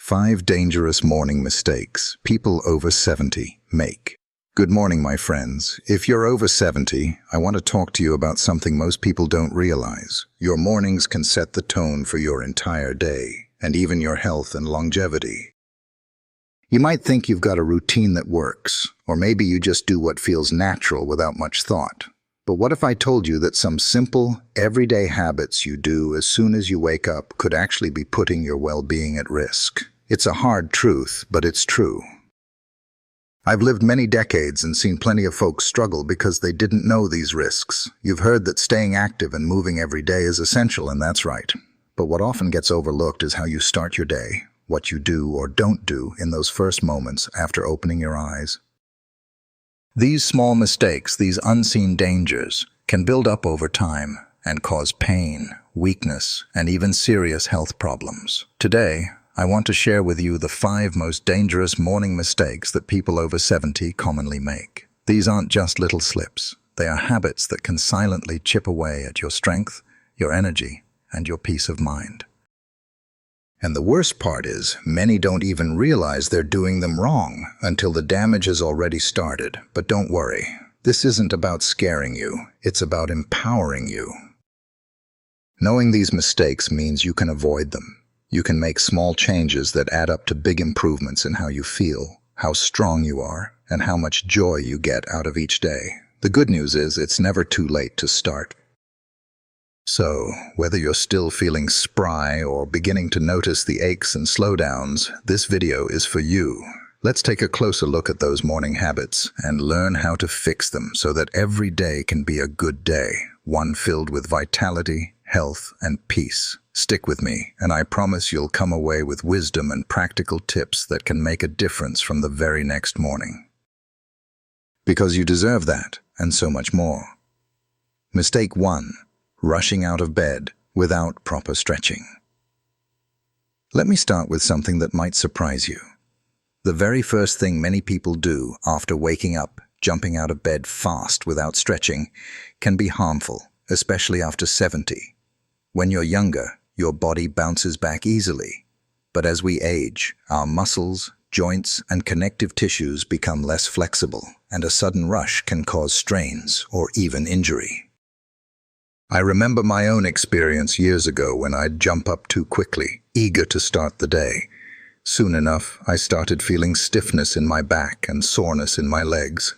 5 dangerous morning mistakes people over 70 make. Good morning, my friends. If you're over 70, I want to talk to you about something most people don't realize. Your mornings can set the tone for your entire day, and even your health and longevity. You might think you've got a routine that works, or maybe you just do what feels natural without much thought. But what if I told you that some simple, everyday habits you do as soon as you wake up could actually be putting your well-being at risk? It's a hard truth, but it's true. I've lived many decades and seen plenty of folks struggle because they didn't know these risks. You've heard that staying active and moving every day is essential, and that's right. But what often gets overlooked is how you start your day, what you do or don't do in those first moments after opening your eyes. These small mistakes, these unseen dangers, can build up over time and cause pain, weakness, and even serious health problems. Today, I want to share with you the 5 most dangerous morning mistakes that people over 70 commonly make. These aren't just little slips. They are habits that can silently chip away at your strength, your energy, and your peace of mind. And the worst part is, many don't even realize they're doing them wrong until the damage has already started. But don't worry, this isn't about scaring you, it's about empowering you. Knowing these mistakes means you can avoid them. You can make small changes that add up to big improvements in how you feel, how strong you are, and how much joy you get out of each day. The good news is it's never too late to start. So, whether you're still feeling spry or beginning to notice the aches and slowdowns, this video is for you. Let's take a closer look at those morning habits and learn how to fix them so that every day can be a good day, one filled with vitality, health, and peace. Stick with me, and I promise you'll come away with wisdom and practical tips that can make a difference from the very next morning. Because you deserve that, and so much more. Mistake 1. Rushing out of bed without proper stretching. Let me start with something that might surprise you. The very first thing many people do after waking up, jumping out of bed fast without stretching, can be harmful, especially after 70. When you're younger, your body bounces back easily. But as we age, our muscles, joints, and connective tissues become less flexible, and a sudden rush can cause strains or even injury. I remember my own experience years ago when I'd jump up too quickly, eager to start the day. Soon enough, I started feeling stiffness in my back and soreness in my legs.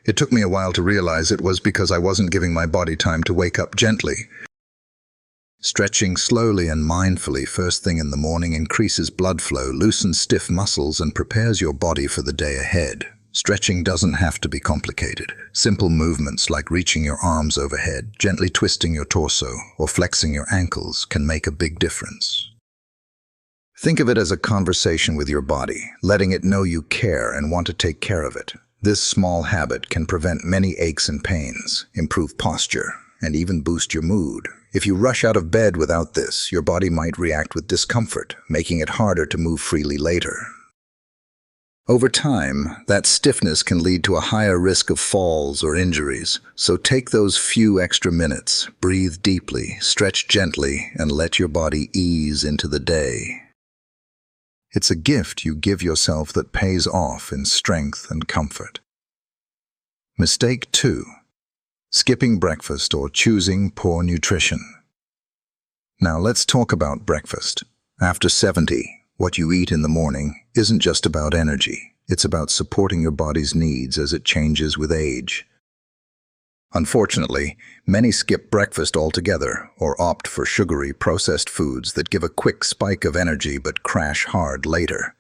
It took me a while to realize it was because I wasn't giving my body time to wake up gently. Stretching slowly and mindfully first thing in the morning increases blood flow, loosens stiff muscles, and prepares your body for the day ahead. Stretching doesn't have to be complicated. Simple movements like reaching your arms overhead, gently twisting your torso, or flexing your ankles can make a big difference. Think of it as a conversation with your body, letting it know you care and want to take care of it. This small habit can prevent many aches and pains, improve posture, and even boost your mood. If you rush out of bed without this, your body might react with discomfort, making it harder to move freely later. Over time, that stiffness can lead to a higher risk of falls or injuries, so take those few extra minutes, breathe deeply, stretch gently, and let your body ease into the day. It's a gift you give yourself that pays off in strength and comfort. Mistake 2. Skipping breakfast or choosing poor nutrition. Now let's talk about breakfast. After 70, what you eat in the morning isn't just about energy. It's about supporting your body's needs as it changes with age. Unfortunately, many skip breakfast altogether or opt for sugary, processed foods that give a quick spike of energy but crash hard later.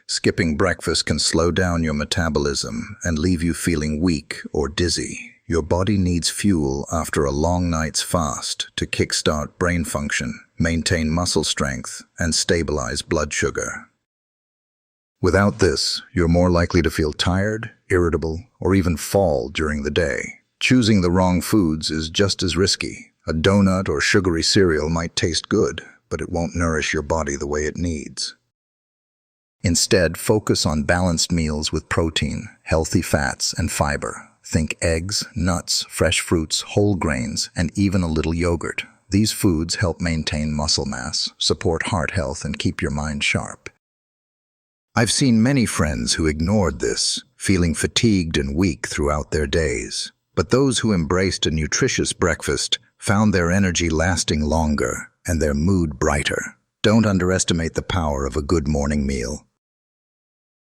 Skipping breakfast can slow down your metabolism and leave you feeling weak or dizzy. Your body needs fuel after a long night's fast to kickstart brain function, maintain muscle strength, and stabilize blood sugar. Without this, you're more likely to feel tired, irritable, or even fall during the day. Choosing the wrong foods is just as risky. A donut or sugary cereal might taste good, but it won't nourish your body the way it needs. Instead, focus on balanced meals with protein, healthy fats, and fiber. Think eggs, nuts, fresh fruits, whole grains, and even a little yogurt. These foods help maintain muscle mass, support heart health, and keep your mind sharp. I've seen many friends who ignored this, feeling fatigued and weak throughout their days. But those who embraced a nutritious breakfast found their energy lasting longer and their mood brighter. Don't underestimate the power of a good morning meal.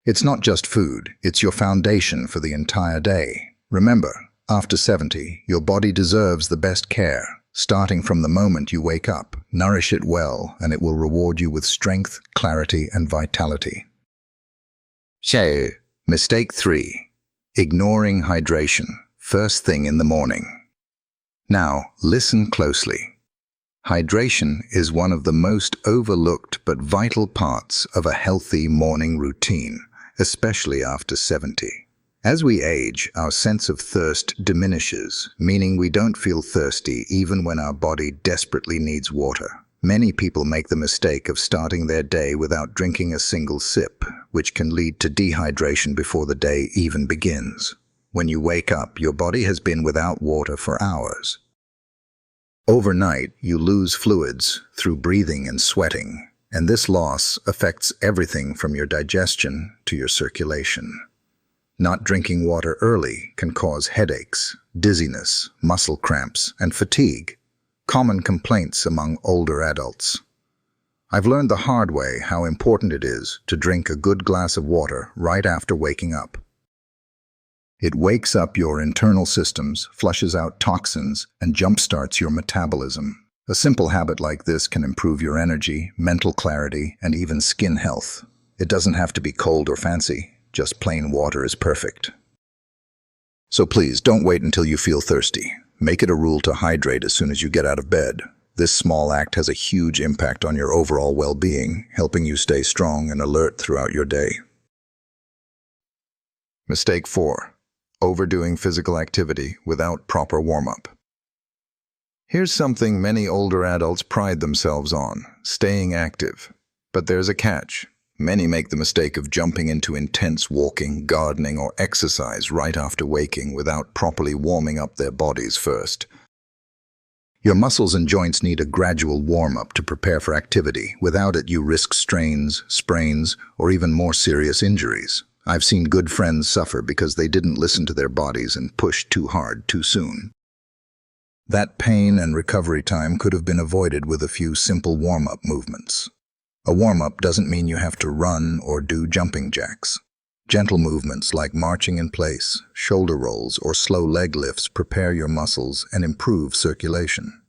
It's not just food, it's your foundation for the entire day. Remember, after 70, your body deserves the best care. Starting from the moment you wake up, nourish it well, and it will reward you with strength, clarity, and vitality. So, mistake 3. Ignoring hydration, first thing in the morning. Now, listen closely. Hydration is one of the most overlooked but vital parts of a healthy morning routine, especially after 70. As we age, our sense of thirst diminishes, meaning we don't feel thirsty even when our body desperately needs water. Many people make the mistake of starting their day without drinking a single sip, which can lead to dehydration before the day even begins. When you wake up, your body has been without water for hours. Overnight, you lose fluids through breathing and sweating, and this loss affects everything from your digestion to your circulation. Not drinking water early can cause headaches, dizziness, muscle cramps, and fatigue, common complaints among older adults. I've learned the hard way how important it is to drink a good glass of water right after waking up. It wakes up your internal systems, flushes out toxins, and jumpstarts your metabolism. A simple habit like this can improve your energy, mental clarity, and even skin health. It doesn't have to be cold or fancy. Just plain water is perfect. So please, don't wait until you feel thirsty. Make it a rule to hydrate as soon as you get out of bed. This small act has a huge impact on your overall well-being, helping you stay strong and alert throughout your day. Mistake 4. Overdoing physical activity without proper warm-up. Here's something many older adults pride themselves on: staying active. But there's a catch. Many make the mistake of jumping into intense walking, gardening, or exercise right after waking without properly warming up their bodies first. Your muscles and joints need a gradual warm-up to prepare for activity. Without it, you risk strains, sprains, or even more serious injuries. I've seen good friends suffer because they didn't listen to their bodies and pushed too hard too soon. That pain and recovery time could have been avoided with a few simple warm-up movements. A warm-up doesn't mean you have to run or do jumping jacks. Gentle movements like marching in place, shoulder rolls, or slow leg lifts prepare your muscles and improve circulation.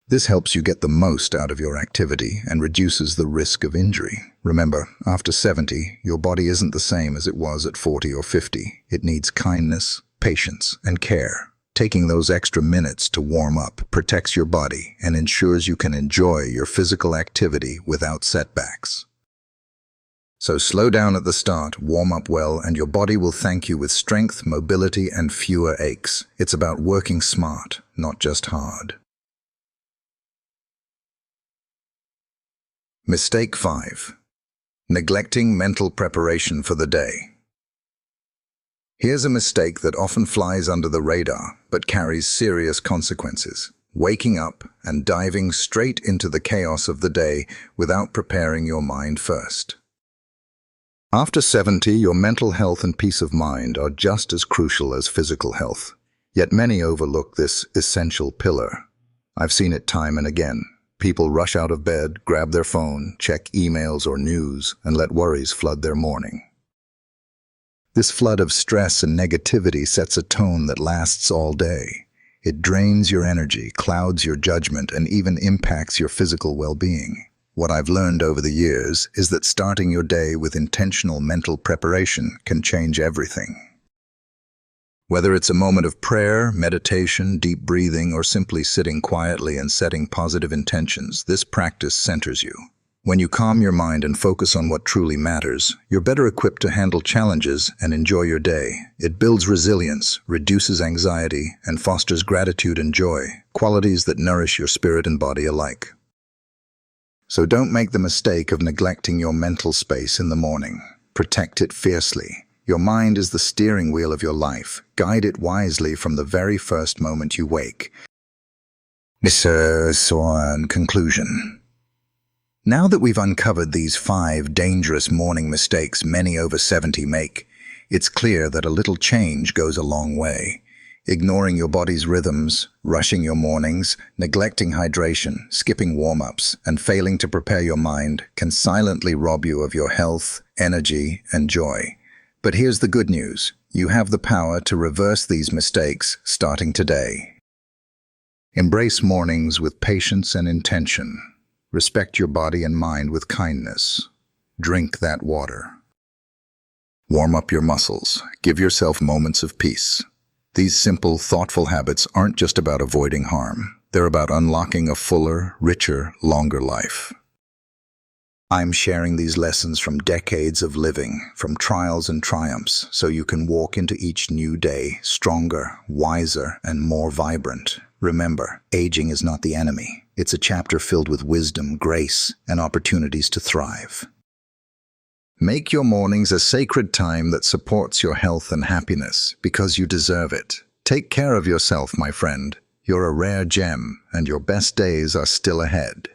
This helps you get the most out of your activity and reduces the risk of injury. Remember, after 70, your body isn't the same as it was at 40 or 50. It needs kindness, patience, and care. Taking those extra minutes to warm up protects your body and ensures you can enjoy your physical activity without setbacks. So slow down at the start, warm up well, and your body will thank you with strength, mobility, and fewer aches. It's about working smart, not just hard. Mistake 5. Neglecting mental preparation for the day. Here's a mistake that often flies under the radar, but carries serious consequences. Waking up and diving straight into the chaos of the day without preparing your mind first. After 70, your mental health and peace of mind are just as crucial as physical health. Yet many overlook this essential pillar. I've seen it time and again. People rush out of bed, grab their phone, check emails or news, and let worries flood their morning. This flood of stress and negativity sets a tone that lasts all day. It drains your energy, clouds your judgment, and even impacts your physical well-being. What I've learned over the years is that starting your day with intentional mental preparation can change everything. Whether it's a moment of prayer, meditation, deep breathing, or simply sitting quietly and setting positive intentions, this practice centers you. When you calm your mind and focus on what truly matters, you're better equipped to handle challenges and enjoy your day. It builds resilience, reduces anxiety, and fosters gratitude and joy, qualities that nourish your spirit and body alike. So don't make the mistake of neglecting your mental space in the morning. Protect it fiercely. Your mind is the steering wheel of your life. Guide it wisely from the very first moment you wake. In conclusion, Now that we've uncovered these 5 dangerous morning mistakes many over 70 make, it's clear that a little change goes a long way. Ignoring your body's rhythms, rushing your mornings, neglecting hydration, skipping warm-ups, and failing to prepare your mind can silently rob you of your health, energy, and joy. But here's the good news. You have the power to reverse these mistakes starting today. Embrace mornings with patience and intention. Respect your body and mind with kindness. Drink that water. Warm up your muscles. Give yourself moments of peace. These simple, thoughtful habits aren't just about avoiding harm. They're about unlocking a fuller, richer, longer life. I'm sharing these lessons from decades of living, from trials and triumphs, so you can walk into each new day stronger, wiser, and more vibrant. Remember, aging is not the enemy. It's a chapter filled with wisdom, grace, and opportunities to thrive. Make your mornings a sacred time that supports your health and happiness, because you deserve it. Take care of yourself, my friend. You're a rare gem, and your best days are still ahead.